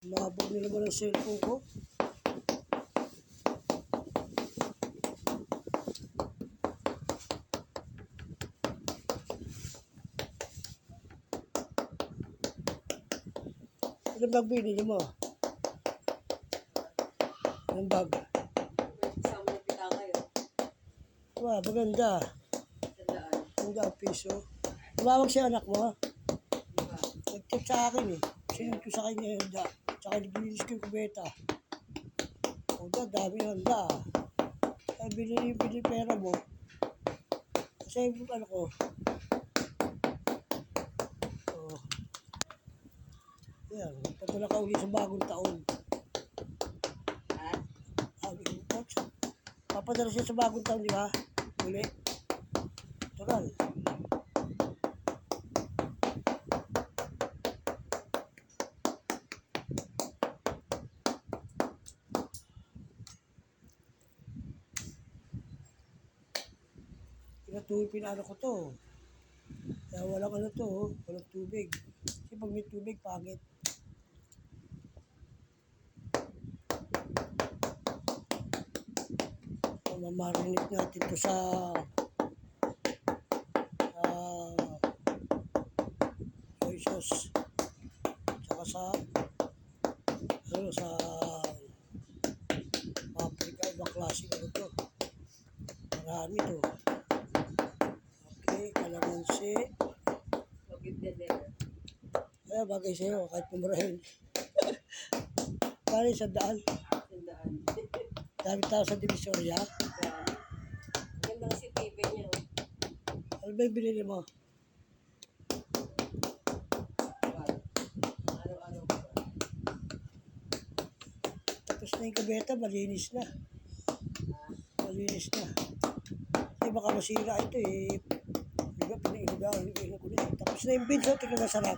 Mabog na naman ang cellphone ko. Anong bag binili mo? Anong bag? Isang mo pita kayo. Wow, maganda. Maganda ang piso. Tumawag siya anak mo. Diba? Nag-tip sa akin eh. Sinunod ko sa kanya yung handa. Tsaka naglinis ko yung kubeta. Handa, dami yung handa. Ay, bili pera mo. Kasi yung ano ko. Oh. Yan, padala ka uli sa bagong taon. Ha? Sabi ko, coach, papadala siya sa bagong taon, di ba? Uli. Tural. Pinano ko to. Kaya walang ano to, walang tubig. Kasi pag may tubig, pangit. Mamarinate natin to sa soy sauce. Tsaka sa paprika, ibang klase ano to. Marami to. Okay, kalamansi. Kaya bagay sa'yo, kahit pumurahin. Kaya sa daan. Dami tao sa Divisoria. Gandang si TV niya. Ano ba yung binili mo? Araw-araw. Tapos na yung kabeta, malinis na. Malinis na. Kasi baka masira ito eh. Diba, pinainugaan ko na. Tapos na yung beans, tingnan masarap.